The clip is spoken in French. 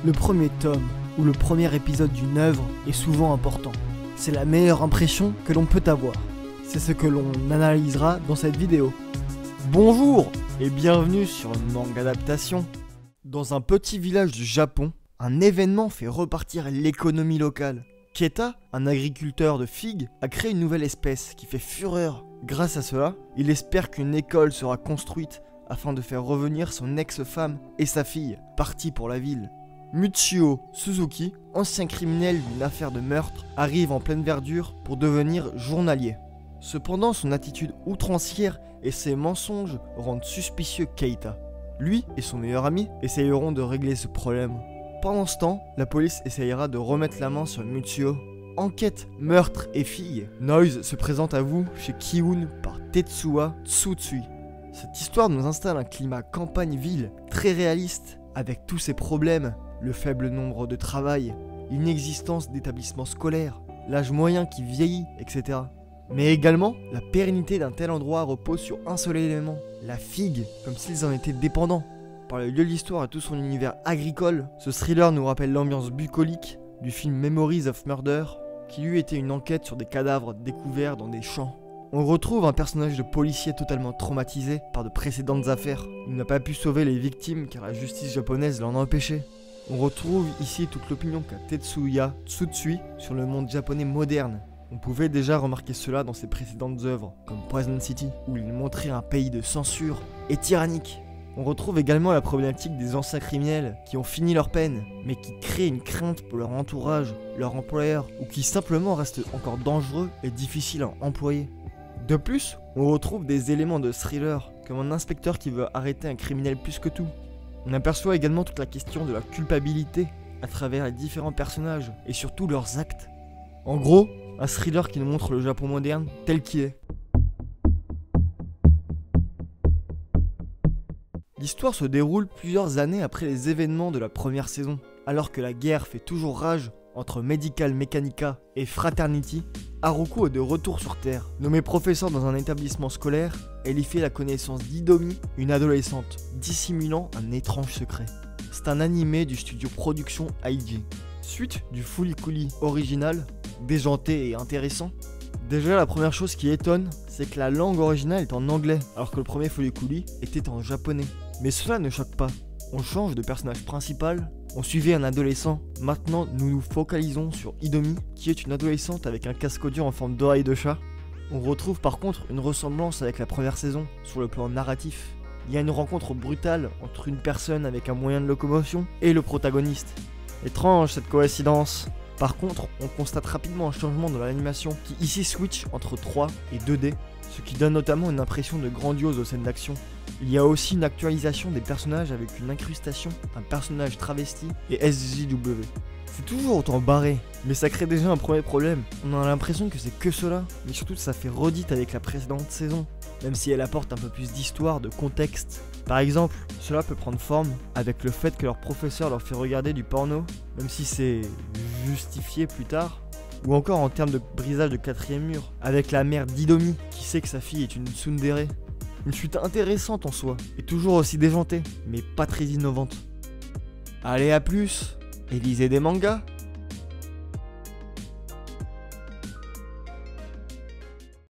Le premier tome ou le premier épisode d'une œuvre est souvent important. C'est la meilleure impression que l'on peut avoir. C'est ce que l'on analysera dans cette vidéo. Bonjour et bienvenue sur Manga Adaptation. Dans un petit village du Japon, un événement fait repartir l'économie locale. Keita, un agriculteur de figues, a créé une nouvelle espèce qui fait fureur. Grâce à cela, il espère qu'une école sera construite afin de faire revenir son ex-femme et sa fille, partis pour la ville. Michio Suzuki, ancien criminel d'une affaire de meurtre, arrive en pleine verdure pour devenir journalier. Cependant, son attitude outrancière et ses mensonges rendent suspicieux Keita. Lui et son meilleur ami essayeront de régler ce problème. Pendant ce temps, la police essayera de remettre la main sur Michio. Enquête, meurtre et fille, Noise se présente à vous chez Kiun par Tetsuya Tsutsui. Cette histoire nous installe un climat campagne-ville très réaliste, avec tous ses problèmes, le faible nombre de travail, l'inexistence d'établissements scolaires, l'âge moyen qui vieillit, etc. Mais également, la pérennité d'un tel endroit repose sur un seul élément, la figue, comme s'ils en étaient dépendants. Par le lieu de l'histoire et tout son univers agricole, ce thriller nous rappelle l'ambiance bucolique du film Memories of Murder, qui lui était une enquête sur des cadavres découverts dans des champs. On retrouve un personnage de policier totalement traumatisé par de précédentes affaires. Il n'a pas pu sauver les victimes car la justice japonaise l'en a empêché. On retrouve ici toute l'opinion qu'a Tetsuya Tsutsui sur le monde japonais moderne. On pouvait déjà remarquer cela dans ses précédentes œuvres, comme Poison City, où il montrait un pays de censure et tyrannique. On retrouve également la problématique des anciens criminels qui ont fini leur peine, mais qui créent une crainte pour leur entourage, leur employeur, ou qui simplement restent encore dangereux et difficiles à employer. De plus, on retrouve des éléments de thriller, comme un inspecteur qui veut arrêter un criminel plus que tout. On aperçoit également toute la question de la culpabilité à travers les différents personnages, et surtout leurs actes. En gros, un thriller qui nous montre le Japon moderne tel qu'il est. L'histoire se déroule plusieurs années après les événements de la première saison. Alors que la guerre fait toujours rage entre Medical Mechanica et Fraternity, Haruko est de retour sur Terre. Nommé professeur dans un établissement scolaire, elle y fait la connaissance d'Idomi, une adolescente, dissimulant un étrange secret. C'est un animé du studio Production IG. Suite du Fooly Cooly original, déjanté et intéressant. Déjà, la première chose qui étonne, c'est que la langue originale est en anglais, alors que le premier Fooly Cooly était en japonais. Mais cela ne choque pas. On change de personnage principal, on suivait un adolescent. Maintenant, nous nous focalisons sur Idomi, qui est une adolescente avec un casque audio en forme d'oreille de chat. On retrouve par contre une ressemblance avec la première saison, sur le plan narratif. Il y a une rencontre brutale entre une personne avec un moyen de locomotion et le protagoniste. Étrange cette coïncidence. Par contre, on constate rapidement un changement dans l'animation qui ici switch entre 3 et 2D, ce qui donne notamment une impression de grandiose aux scènes d'action. Il y a aussi une actualisation des personnages avec une incrustation d'un personnage travesti et SJW. C'est toujours autant barré, mais ça crée déjà un premier problème. On a l'impression que c'est que cela, mais surtout ça fait redite avec la précédente saison, même si elle apporte un peu plus d'histoire, de contexte. Par exemple, cela peut prendre forme avec le fait que leur professeur leur fait regarder du porno, même si c'est justifié plus tard. Ou encore en termes de brisage de quatrième mur, avec la mère d'Idomi qui sait que sa fille est une tsundere. Une suite intéressante en soi, et toujours aussi déjantée, mais pas très innovante. Allez, à plus, et lisez des mangas.